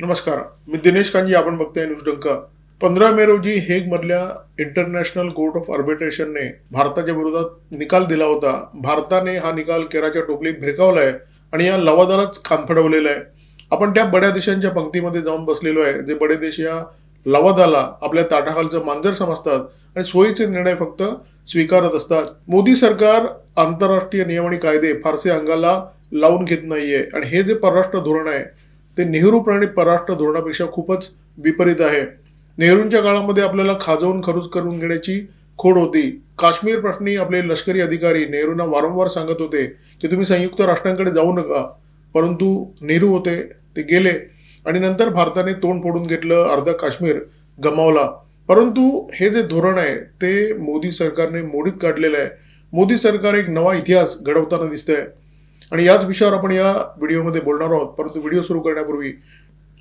नमस्कार, मी दिनेश कांजी. आपण बघताय न्यूज डंका. 15 मे रोजी हेग मधल्या इंटरनॅशनल कोर्ट ऑफ आर्बिट्रेशनने भारताच्या विरोधात निकाल दिला होता. भारताने हा निकाल केराच्या टोपलीत भिरकावलाय आणि या लवादालाच कान फडवलेलं आहे. आपण त्या बड्या देशांच्या पंक्तीमध्ये जाऊन बसलेलो आहे, जे बडे देश या लवादाला आपल्या ताटाखालचं मांजर समजतात आणि सोयीचे निर्णय फक्त स्वीकारत असतात. मोदी सरकार आंतरराष्ट्रीय नियम आणि कायदे फारसे अंगाला लावून घेत नाहीये आणि हे जे परराष्ट्र धोरण आहे ते नेहरू प्रणित परराष्ट्र धोरणापेक्षा खूपच विपरीत आहे. नेहरूंच्या काळामध्ये आपल्याला खाजवून खरूज करून घेण्याची खोड होती. काश्मीर प्रश्नी आपले लष्करी अधिकारी नेहरूंना वारंवार सांगत होते की तुम्ही संयुक्त राष्ट्रांकडे जाऊ नका, परंतु नेहरू होते ते गेले आणि नंतर भारताने तोंड फोडून घेतलं, अर्धा काश्मीर गमावला. परंतु हे जे धोरण आहे ते मोदी सरकारने मोडीत काढलेलं आहे. मोदी सरकार एक नवा इतिहास घडवताना दिसतंय आणि याच विषयावर आपण या व्हिडिओमध्ये बोलणार आहोत. परंतु व्हिडिओ सुरू करण्यापूर्वी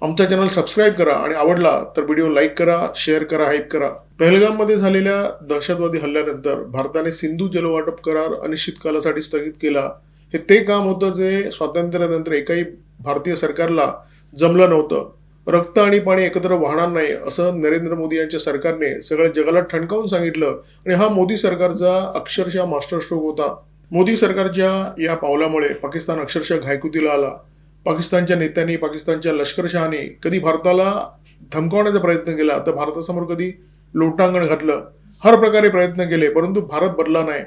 आमचा चॅनल सबस्क्राईब करा आणि आवडला तर व्हिडिओ लाईक करा, शेअर करा, हाईप करा. पहलगाममध्ये झालेल्या दहशतवादी हल्ल्यानंतर भारताने सिंधू जलवाटप करार अनिश्चित कालासाठी स्थगित केला. हे ते काम होतं जे स्वातंत्र्यानंतर एकाही भारतीय सरकारला जमलं नव्हतं. रक्त आणि पाणी एकत्र वाहणार नाही असं नरेंद्र मोदी यांच्या सरकारने सगळ्या जगाला ठणकावून सांगितलं आणि हा मोदी सरकारचा अक्षरशः मास्टर स्ट्रोक होता. मोदी सरकारच्या या पावलामुळे पाकिस्तान अक्षरशः घायकुतीला आला. पाकिस्तानच्या नेत्यांनी, पाकिस्तानच्या लष्करशहाने कधी भारताला धमकावण्याचा प्रयत्न केला तर भारतासमोर कधी लोटांगण घातलं. हर प्रकारे प्रयत्न केले, परंतु भारत बदला नाही.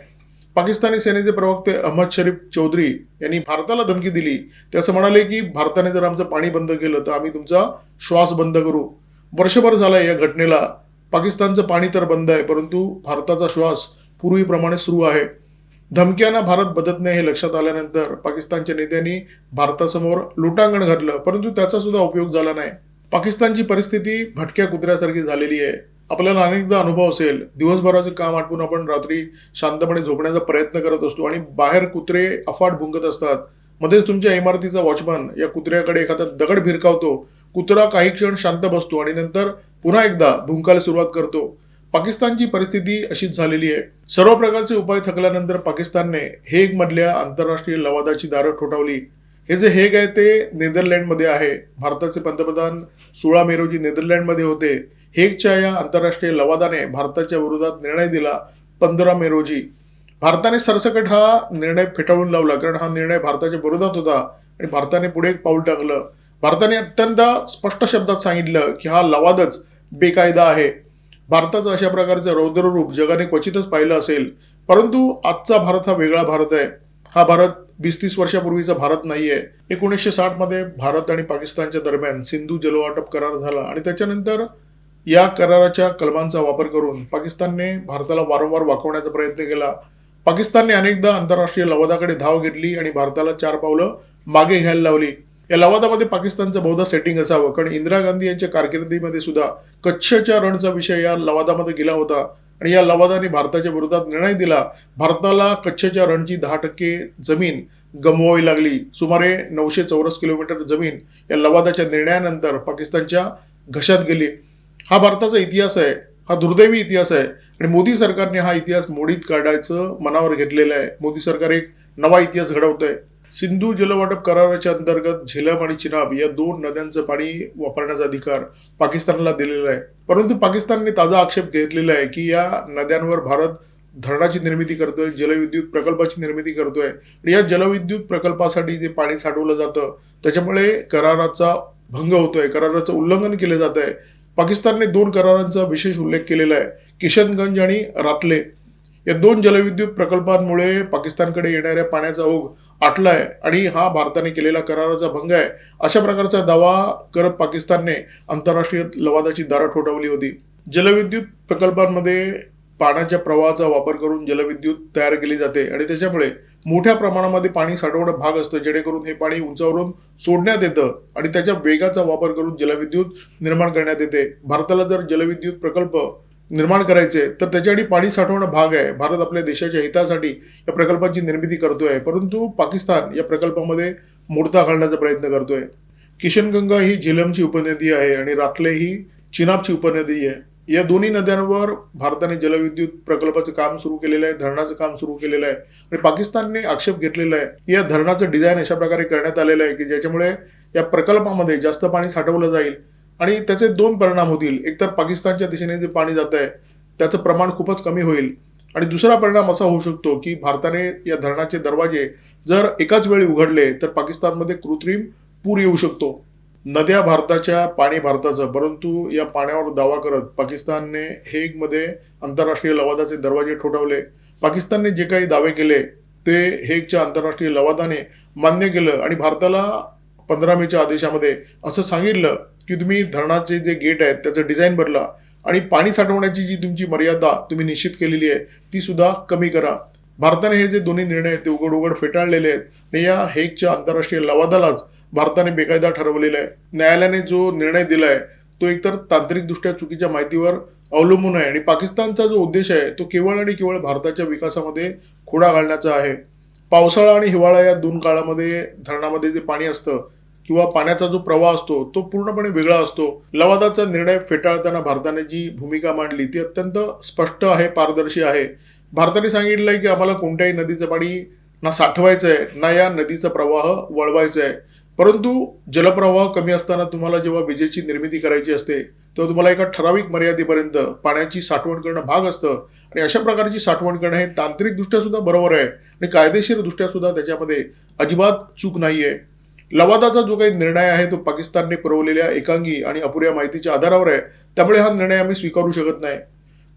पाकिस्तानी सेनेचे प्रवक्ते अहमद शरीफ चौधरी यांनी भारताला धमकी दिली. ते असं म्हणाले की भारताने जर आमचं पाणी बंद केलं तर आम्ही तुमचा श्वास बंद करू. वर्षभर झालंय या घटनेला. पाकिस्तानचं पाणी तर बंद आहे, परंतु भारताचा श्वास पूर्वीप्रमाणे सुरू आहे. धमक्यांना भारत बदलत नाही हे लक्षात आल्यानंतर पाकिस्तानच्या नेत्यांनी भारतासमोर लोटांगण घातलं, परंतु त्याचा सुद्धा उपयोग झाला नाही. पाकिस्तानची परिस्थिती भटक्या कुत्र्यासारखी झालेली आहे. आपल्याला अनेकदा अनुभव असेल, दिवसभराचं काम आटपून आपण रात्री शांतपणे झोपण्याचा प्रयत्न करत असतो आणि बाहेर कुत्रे अफाट भुंकत असतात. मध्येच तुमच्या इमारतीचा वॉचमन या कुत्र्याकडे एखादा दगड भिरकावतो. कुत्रा काही क्षण शांत बसतो आणि नंतर पुन्हा एकदा भुंकायला सुरुवात करतो. पाकिस्तानची परिस्थिती अशीच झालेली आहे. सर्व प्रकारचे उपाय थकल्यानंतर पाकिस्तानने हेग मधल्या आंतरराष्ट्रीय लवादाची दारं ठोठावली. हे जे हेग आहे ते नेदरलँडमध्ये आहे. भारताचे पंतप्रधान 16 मे रोजी नेदरलँडमध्ये होते. हेगच्या या आंतरराष्ट्रीय लवादाने भारताच्या विरोधात निर्णय दिला 15 मे रोजी. भारताने सरसकट हा निर्णय फेटाळून लावला, कारण हा निर्णय भारताच्या विरोधात होता आणि भारताने पुढे एक पाऊल टाकलं. भारताने अत्यंत स्पष्ट शब्दात सांगितलं की हा लवादच बेकायदा आहे. भारताचं अशा प्रकारचं रौद्ररूप जगाने क्वचितच पाहिलं असेल. परंतु आजचा भारत हा वेगळा भारत आहे. हा भारत 20-30 वर्षापूर्वीचा भारत नाहीये. 1960 मध्ये भारत आणि पाकिस्तानच्या दरम्यान सिंधू जलवाटप करार झाला आणि त्याच्यानंतर या कराराच्या कलमांचा वापर करून पाकिस्तानने भारताला वारंवार वाकवण्याचा प्रयत्न केला. पाकिस्तानने अनेकदा आंतरराष्ट्रीय लवादाकडे धाव घेतली आणि भारताला 4 पावलं मागे घ्यायला लावली. या लवादामध्ये पाकिस्तानचं बहुधा सेटिंग असावं, कारण इंदिरा गांधी यांच्या कारकिर्दीमध्ये सुद्धा कच्छच्या रणचा विषय या लवादामध्ये गेला होता आणि या लवादाने भारताच्या विरोधात निर्णय दिला. भारताला कच्छच्या रणची 10% जमीन गमवावी लागली. सुमारे 900 चौरस किलोमीटर जमीन या लवादाच्या निर्णयानंतर पाकिस्तानच्या घशात गेली. हा भारताचा इतिहास आहे. हा दुर्दैवी इतिहास आहे आणि मोदी सरकारने हा इतिहास मोडीत काढायचं मनावर घेतलेलं आहे. मोदी सरकार एक नवा इतिहास घडवत आहे. सिंधू जलवाटप कराराच्या अंतर्गत झेलम आणि चिनाब या 2 नद्यांचं पाणी वापरण्याचा अधिकार पाकिस्तानला दिलेला आहे. परंतु पाकिस्तानने ताजा आक्षेप घेतलेला आहे की या नद्यांवर भारत धरणाची निर्मिती करतोय, जलविद्युत प्रकल्पाची निर्मिती करतोय आणि या जलविद्युत प्रकल्पासाठी जे पाणी साठवलं जातं त्याच्यामुळे कराराचा भंग होतोय, कराराचं उल्लंघन केलं जात आहे. पाकिस्तानने 2 करारांचा विशेष उल्लेख केलेला आहे, किशनगंज आणि रातले. या 2 जलविद्युत प्रकल्पांमुळे पाकिस्तानकडे येणाऱ्या पाण्याचा ओघ आटलाय आणि हा भारताने केलेला कराराचा भंग आहे, अशा प्रकारचा दावा करत पाकिस्तानने आंतरराष्ट्रीय लवादाची दारं ठोठावली होती. जलविद्युत प्रकल्पांमध्ये पाण्याच्या प्रवाहाचा वापर करून जलविद्युत तयार केली जाते आणि त्याच्यामुळे मोठ्या प्रमाणामध्ये पाणी साठवणं भाग असतं, जेणेकरून हे पाणी उंचावरून सोडण्यात येतं आणि त्याच्या वेगाचा वापर करून जलविद्युत निर्माण करण्यात येते. भारताला जर जलविद्युत प्रकल्प निर्माण करायचे तर त्याच्यासाठी पाणी साठवणं भाग आहे. भारत आपल्या देशाच्या हितासाठी या प्रकल्पांची निर्मिती करतोय, परंतु पाकिस्तान या प्रकल्पामध्ये मोडता घालण्याचा प्रयत्न करतोय. किशनगंगा ही झेलमची उपनदी आहे आणि रातले ही चिनाबची उपनदी आहे. या दोन्ही नद्यांवर भारताने जलविद्युत प्रकल्पाचं काम सुरू केलेलं आहे, धरणाचं काम सुरू केलेलं आहे आणि पाकिस्तानने आक्षेप घेतलेला आहे की या धरणाचं डिझाईन अशा प्रकारे करण्यात आलेलं आहे की ज्याच्यामुळे या प्रकल्पामध्ये जास्त पाणी साठवलं जाईल आणि त्याचे दोन परिणाम होतील. एकतर पाकिस्तानच्या दिशेने जे पाणी जात आहे त्याचं प्रमाण खूपच कमी होईल आणि दुसरा परिणाम असा होऊ शकतो की भारताने या धरणाचे दरवाजे जर एकाच वेळी उघडले तर पाकिस्तानमध्ये कृत्रिम पूर येऊ शकतो. नद्या भारताच्या, पाणी भारताचं, परंतु या पाण्यावर दावा करत पाकिस्तानने हेगमध्ये आंतरराष्ट्रीय लवादाचे दरवाजे ठोठावले. पाकिस्तानने जे काही दावे केले ते हेगच्या आंतरराष्ट्रीय लवादाने मान्य केलं आणि भारताला 15 मेच्या आदेशामध्ये असं सांगितलं की तुम्ही धरणाचे जे गेट आहेत त्याचं डिझाईन बदला आणि पाणी साठवण्याची जी तुमची मर्यादा तुम्ही निश्चित केलेली आहे ती सुद्धा कमी करा. भारताने हे जे दोन्ही निर्णय आहेत ते उघड उघड फेटाळलेले आहेत आणि या हेगच्या आंतरराष्ट्रीय लवादालाच भारताने बेकायदा ठरवलेला आहे. न्यायालयाने जो निर्णय दिलाय तो एकतर तांत्रिकदृष्ट्या चुकीच्या माहितीवर अवलंबून आहे आणि पाकिस्तानचा जो उद्देश आहे तो केवळ आणि केवळ भारताच्या विकासामध्ये खोडा घालण्याचा आहे. पावसाळा आणि हिवाळा या दोन काळामध्ये धरणामध्ये जे पाणी असतं किंवा पाण्याचा जो प्रवाह असतो तो पूर्णपणे वेगळा असतो. लवादाचा निर्णय फेटाळताना भारताने जी भूमिका मांडली ती अत्यंत स्पष्ट आहे, पारदर्शी आहे. भारताने सांगितलंय की आम्हाला कोणत्याही नदीचं पाणी ना साठवायचं आहे ना या नदीचा प्रवाह वळवायचा आहे. परंतु जलप्रवाह कमी असताना तुम्हाला जेव्हा विजेची निर्मिती करायची असते तेव्हा तुम्हाला एका ठराविक मर्यादेपर्यंत पाण्याची साठवण करणं भाग असतं आणि अशा प्रकारची साठवण करणं हे तांत्रिकदृष्ट्या सुद्धा बरोबर आहे आणि कायदेशीर दृष्ट्या सुद्धा त्याच्यामध्ये अजिबात चूक नाहीये. लवादाचा जो काही निर्णय आहे तो पाकिस्तानने पुरवलेल्या एकांगी आणि अपुऱ्या माहितीच्या आधारावर आहे, त्यामुळे हा निर्णय आम्ही स्वीकारू शकत नाही.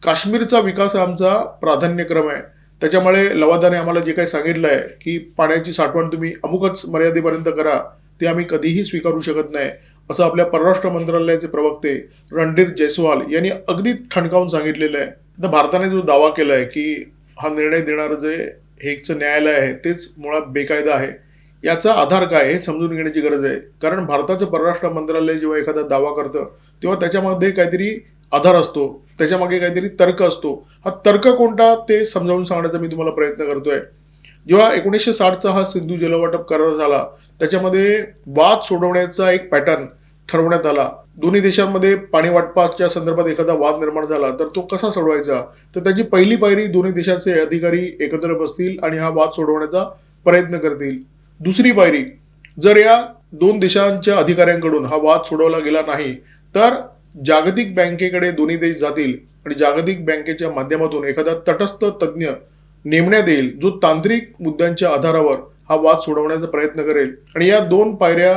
काश्मीरचा विकास हा आमचा प्राधान्यक्रम आहे, त्याच्यामुळे लवादाने आम्हाला जे काही सांगितलं आहे की पाण्याची साठवण तुम्ही अमुकच मर्यादेपर्यंत करा ते आम्ही कधीही स्वीकारू शकत नाही, असं आपल्या परराष्ट्र मंत्रालयाचे प्रवक्ते रणधीर जयस्वाल यांनी अगदी ठणकावून सांगितलेलं आहे. तर भारताने जो दावा केलाय की हा निर्णय देणारं जे हेगचं न्यायालय आहे तेच मुळात बेकायदा आहे, याचा आधार काय हे समजून घेण्याची गरज आहे. कारण भारताचं परराष्ट्र मंत्रालय जेव्हा एखादा दावा करतं तेव्हा त्याच्यामध्ये काहीतरी आधार असतो, त्याच्यामागे काहीतरी तर्क असतो. हा तर्क कोणता ते समजावून सांगण्याचा मी तुम्हाला प्रयत्न करतोय. जेव्हा 1960चा हा सिंधू जलवाटप करार झाला त्याच्यामध्ये वाद सोडवण्याचा एक पॅटर्न ठरवण्यात आला. दोन्ही देशांमध्ये पाणी वाटपाच्या संदर्भात एखादा वाद निर्माण झाला तर तो कसा सोडवायचा, तर त्याची पहिली पायरी दोन्ही देशाचे अधिकारी एकत्र बसतील आणि हा वाद सोडवण्याचा प्रयत्न करतील. दुसरी पायरी, जर या दोन देशांच्या अधिकाऱ्यांकडून हा वाद सोडवला गेला नाही तर जागतिक बँकेकडे दोन्ही देश जातील आणि जागतिक बँकेच्या माध्यमातून एखादा तटस्थ तज्ज्ञ नेमण्यात येईल जो तांत्रिक मुद्द्यांच्या आधारावर हा वाद सोडवण्याचा प्रयत्न करेल. आणि या दोन पायऱ्या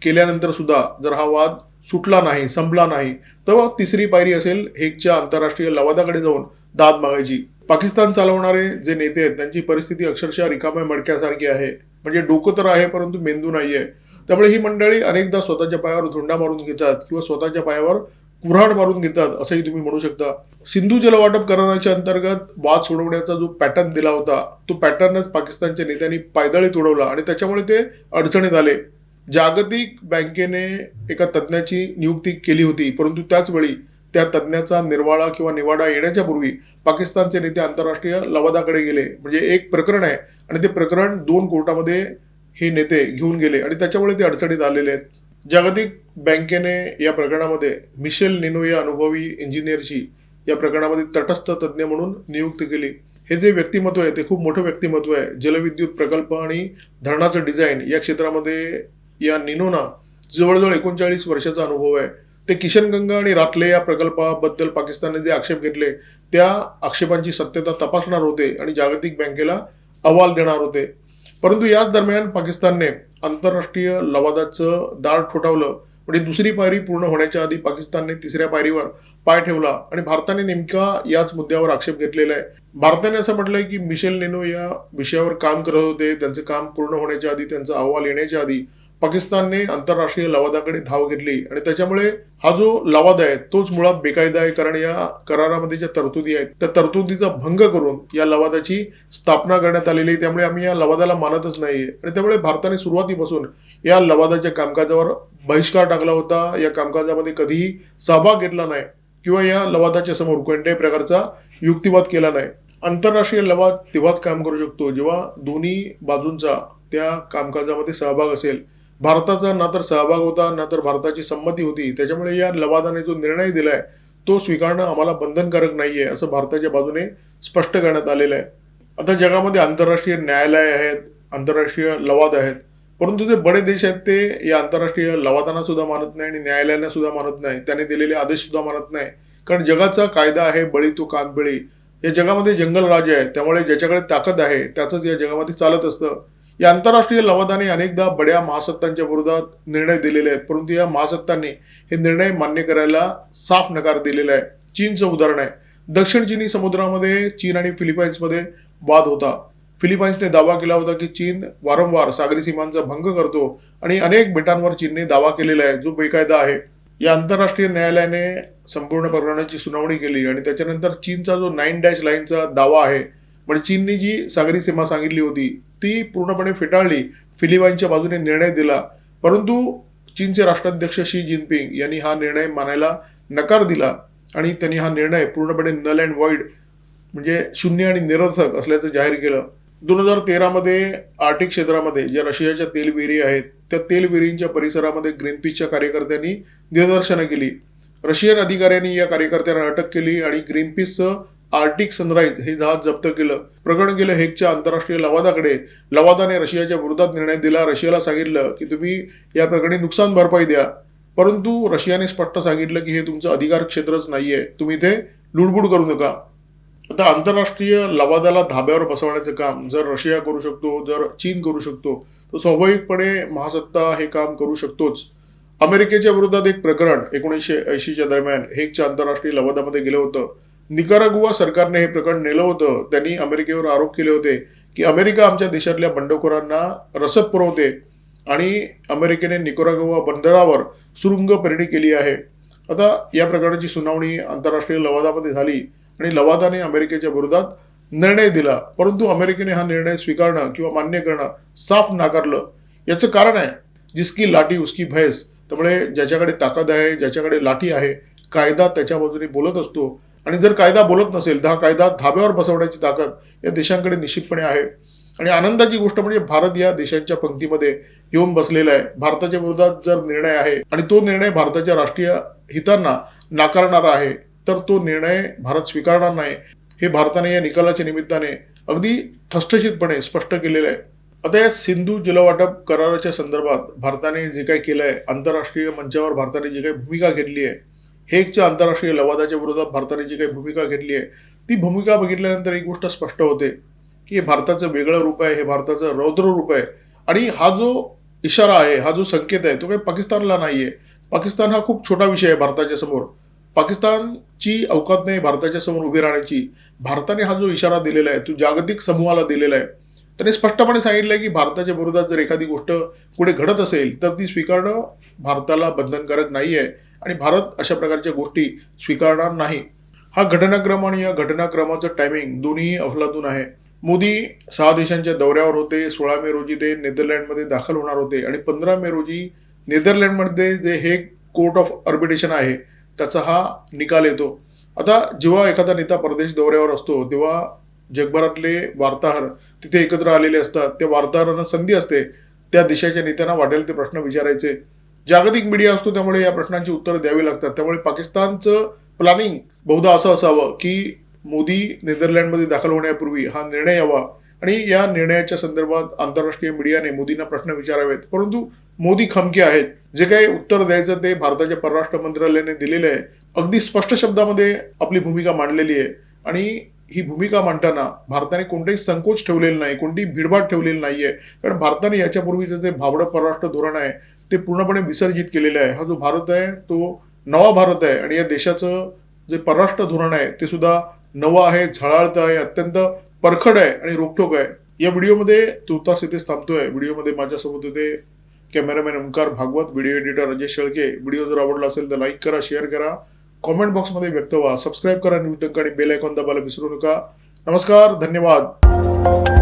केल्यानंतर सुद्धा जर हा वाद सुटला नाही, संपला नाही, तर तिसरी पायरी असेल हेगच्या आंतरराष्ट्रीय लवादाकडे जाऊन दाद मागायची. पाकिस्तान चालवणारे जे नेते आहेत त्यांची परिस्थिती अक्षरशः रिकाम्या मडक्यासारखी आहे. म्हणजे डोकं तर आहे परंतु मेंदू नाहीये. त्यामुळे ही मंडळी अनेकदा स्वतःच्या पायावर धोंडा मारून घेतात किंवा स्वतःच्या पायावर कुऱ्हाड मारून घेतात असंही तुम्ही म्हणू शकता. सिंधू जलवाटप कराराच्या अंतर्गत वाद सोडवण्याचा जो पॅटर्न दिला होता तो पॅटर्नच पाकिस्तानच्या नेत्यांनी पायदळी तोडवला आणि त्याच्यामुळे ते अडचणीत आले. जागतिक बँकेने एका तज्ज्ञाची नियुक्ती केली होती, परंतु त्याच वेळी त्या तज्ज्ञाचा निर्वाळा किंवा निवाडा येण्याच्या पूर्वी पाकिस्तानचे नेते आंतरराष्ट्रीय लवादाकडे गेले. म्हणजे एक प्रकरण आहे आणि ते प्रकरण 2 कोर्टामध्ये हे नेते घेऊन गेले आणि त्याच्यामुळे ते अडचणीत आलेले आहेत. जागतिक बँकेने या प्रकरणामध्ये मिशेल निनो या अनुभवी इंजिनियरची या प्रकरणामध्ये तटस्थ तज्ज्ञ म्हणून नियुक्ती केली. हे जे व्यक्तिमत्व आहे ते खूप मोठं व्यक्तिमत्व आहे. जलविद्युत प्रकल्प आणि धरणाचं डिझाईन या क्षेत्रामध्ये या निनोना जवळजवळ 39 वर्षाचा अनुभव आहे. ते किशनगंगा आणि रातले या प्रकल्पाबद्दल पाकिस्तानने जे आक्षेप घेतले त्या आक्षेपांची सत्यता तपासणार होते आणि जागतिक बँकेला अहवाल देणार होते. परंतु याच दरम्यान पाकिस्तानने आंतरराष्ट्रीय लवादाचं दार ठोठावलं. म्हणजे दुसरी पायरी पूर्ण होण्याच्या आधी पाकिस्तानने तिसऱ्या पायरीवर पाय ठेवला आणि भारताने नेमका याच मुद्द्यावर आक्षेप घेतलेला आहे. भारताने असं म्हटलंय की मिशेल निनो या विषयावर काम करत होते, त्यांचं काम पूर्ण होण्याच्या आधी, त्यांचा अहवाल येण्याच्या आधी पाकिस्तानने आंतरराष्ट्रीय लवादाकडे धाव घेतली आणि त्याच्यामुळे हा जो लवाद आहे तोच मुळात बेकायदा आहे. कारण या करारामध्ये ज्या तरतुदी आहेत त्या तरतुदीचा भंग करून या लवादाची स्थापना करण्यात आलेली आहे. त्यामुळे आम्ही या लवादाला मानतच नाहीये आणि त्यामुळे भारताने सुरुवातीपासून या लवादाच्या कामकाजावर बहिष्कार टाकला होता. या कामकाजामध्ये कधीही सहभाग घेतला नाही किंवा या लवादाच्या समोर कोणत्याही प्रकारचा युक्तिवाद केला नाही. आंतरराष्ट्रीय लवाद तेव्हाच काम करू शकतो जेव्हा दोन्ही बाजूंचा त्या कामकाजामध्ये सहभाग असेल. भारताचा ना तर सहभाग होता ना तर भारताची संमती होती. त्याच्यामुळे या लवादाने जो निर्णय दिलाय तो स्वीकारणं आम्हाला बंधनकारक नाहीये असं भारताच्या बाजूने स्पष्ट करण्यात आलेलं आहे. आता जगामध्ये आंतरराष्ट्रीय न्यायालय आहेत, आंतरराष्ट्रीय लवाद आहेत, परंतु जे बडे देश आहेत ते या आंतरराष्ट्रीय लवादांना सुद्धा मानत नाही आणि न्यायालयाला सुद्धा मानत नाही, त्याने दिलेले आदेश सुद्धा मानत नाही. कारण जगाचा कायदा आहे बळी तो कागबळी. या जगामध्ये जंगल राज आहे, त्यामुळे ज्याच्याकडे ताकद आहे त्याचंच या जगामध्ये चालत असतं. या आंतरराष्ट्रीय लवादाने अनेकदा बड्या महासत्तांच्या विरोधात निर्णय दिलेले आहेत, परंतु या महासत्तांनी हे निर्णय मान्य करायला साफ नकार दिलेला आहे. चीनचं उदाहरण आहे. दक्षिण चिनी समुद्रामध्ये चीन आणि फिलिपाईन्समध्ये वाद होता. फिलिपाईन्सने दावा केला होता की चीन वारंवार सागरी सीमांचा भंग करतो आणि अनेक बेटांवर चीनने दावा केलेला आहे जो बेकायदा आहे. या आंतरराष्ट्रीय न्यायालयाने संपूर्ण प्रकरणाची सुनावणी केली आणि त्याच्यानंतर चीनचा जो 9 डॅश लाईनचा दावा आहे, म्हणजे चीनने जी सागरी सीमा सांगितली होती ती पूर्णपणे फेटाळली. फिलिपाईन्सच्या बाजूने निर्णय दिला, परंतु चीनचे राष्ट्राध्यक्ष शी जिनपिंग यांनी हा निर्णय मानायला नकार दिला आणि त्यांनी हा निर्णय पूर्णपणे नल अँड वॉइड म्हणजे शून्य आणि निरर्थक असल्याचं जाहीर केलं. 2013 मध्ये आर्टिक क्षेत्रामध्ये ज्या रशियाच्या तेलविहिरी आहेत त्या तेलविहिरींच्या परिसरामध्ये ग्रीनपीसच्या कार्यकर्त्यांनी निदर्शनं केली. रशियन अधिकाऱ्यांनी या कार्यकर्त्यांना अटक केली आणि ग्रीनपीसचं आर्टिक सनराईज हे जहाज जप्त केलं. प्रकरण गेलं हेगच्या आंतरराष्ट्रीय लवादाकडे. लवादाने रशियाच्या विरोधात निर्णय दिला. रशियाला सांगितलं की तुम्ही या प्रकरणी नुकसान भरपाई द्या, परंतु रशियाने स्पष्ट सांगितलं की हे तुमचं अधिकार क्षेत्रच नाहीये, तुम्ही ते लुडबुड करू नका. आता आंतरराष्ट्रीय लवादाला धाब्यावर बसवण्याचं काम जर रशिया करू शकतो, जर चीन करू शकतो, तर स्वाभाविकपणे महासत्ता हे काम करू शकतोच. अमेरिकेच्या विरोधात एक प्रकरण 1980च्या दरम्यान हेगच्या आंतरराष्ट्रीय लवादामध्ये गेलं होतं. निकारागुआ सरकारने हे प्रकरण नेलं होतं. त्यांनी अमेरिकेवर आरोप केले होते की अमेरिका आमच्या देशातल्या बंडखोरांना रसद पुरवते आणि अमेरिकेने निकारागुआ बंदरावर सुरुंग पेरणी केली आहे. आता या प्रकरणाची सुनावणी आंतरराष्ट्रीय लवादामध्ये झाली आणि लवादाने अमेरिकेच्या विरोधात निर्णय दिला, परंतु अमेरिकेने हा निर्णय स्वीकारणं किंवा मान्य करणं साफ नाकारलं. याचं कारण आहे जिसकी लाठी उसकी भैंस. त्यामुळे ज्याच्याकडे ताकद आहे, ज्याच्याकडे लाठी आहे, कायदा त्याच्या बाजूने बोलत असतो आणि जर कायदा बोलत नसेल तर हा कायदा धाब्यावर बसवण्याची ताकद या देशांकडे निश्चितपणे आहे. आणि आनंदाची गोष्ट म्हणजे भारत या देशांच्या पंक्तीमध्ये येऊन बसलेला आहे. भारताच्या विरोधात जर निर्णय आहे आणि तो निर्णय भारताच्या राष्ट्रीय हितांना नाकारणारा आहे तर तो निर्णय भारत स्वीकारणार नाही, हे भारताने या निकालाच्या निमित्ताने अगदी ठसठशीतपणे स्पष्ट केलेलं आहे. आता या सिंधू जलवाटप कराराच्या संदर्भात भारताने जे काही केलंय, आंतरराष्ट्रीय मंचावर भारताने जी काही भूमिका घेतली आहे, हेगच्या आंतरराष्ट्रीय लवादाच्या विरोधात भारताने जी काही भूमिका घेतली आहे, ती भूमिका बघितल्यानंतर एक गोष्ट स्पष्ट होते की हे भारताचं वेगळं रूप आहे, हे भारताचं रौद्र रूप आहे. आणि हा जो इशारा आहे, हा जो संकेत आहे, तो काही पाकिस्तानला नाहीये. पाकिस्तान हा खूप छोटा विषय आहे भारताच्या समोर. पाकिस्तानची अवकात नाही भारताच्या समोर उभी राहण्याची. भारताने हा जो इशारा दिलेला आहे तो जागतिक समूहाला दिलेला आहे. त्याने स्पष्टपणे सांगितलंय की भारताच्या विरोधात जर एखादी गोष्ट पुढे घडत असेल तर ती स्वीकारणं भारताला बंधनकारक नाही आहे आणि भारत अशा प्रकारच्या गोष्टी स्वीकारणार नाही. हा घटनाक्रम आणि या घटनाक्रमाचं टायमिंग दोन्ही अफलातून आहे. मोदी 6 देशांच्या दौऱ्यावर होते. 16 मे रोजी ते नेदरलँडमध्ये दाखल होणार होते आणि 15 मे रोजी नेदरलँडमध्ये जे हेग कोर्ट ऑफ आर्बिट्रेशन आहे त्याचा हा निकाल येतो. आता जेव्हा एखादा नेता परदेश दौऱ्यावर असतो तेव्हा जगभरातले वार्ताहर तिथे एकत्र आलेले असतात. त्या वार्ताहरांना संधी असते त्या देशाच्या नेत्यांना वाटेल ते प्रश्न विचारायचे. जागतिक मीडिया असतो त्यामुळे या प्रश्नांची उत्तरं द्यावी लागतात. त्यामुळे पाकिस्तानचं प्लॅनिंग बहुधा असं असावं की मोदी नेदरलँडमध्ये दाखल होण्यापूर्वी हा निर्णय यावा आणि या निर्णयाच्या संदर्भात आंतरराष्ट्रीय मीडियाने मोदींना प्रश्न विचारावेत. परंतु मोदी खमके आहेत. जे काही उत्तर द्यायचं ते भारताच्या परराष्ट्र मंत्रालयाने दिलेलं आहे. अगदी स्पष्ट शब्दामध्ये आपली भूमिका मांडलेली आहे आणि ही भूमिका मांडताना भारताने कोणतेही संकोच ठेवलेलं नाही, कोणतीही भिडभाड ठेवलेली नाहीये. कारण भारताने याच्यापूर्वीचं जे भाबडं परराष्ट्र धोरण आहे ते पूर्णपणे विसर्जित केलेलं आहे. हा जो भारत आहे तो नवा भारत आहे आणि या देशाचं जे परराष्ट्र धोरण आहे ते सुद्धा नवं आहे, झळाळतं आहे, अत्यंत परखड आहे आणि रोखठोक आहे. या व्हिडिओमध्ये तुर्तास इथेच थांबतोय. व्हिडिओमध्ये माझ्यासोबत होते cameraman Omkar Bhagwat, video editor Rajesh Shelke. Video जर आवडला असेल तर लाईक करा, शेअर करा, कॉमेंट बॉक्समध्ये व्यक्त व्हा, सबस्क्राईब करा, न्यूज टंक आणि बेल आयकॉन दाबायला विसरू नका. नमस्कार, धन्यवाद.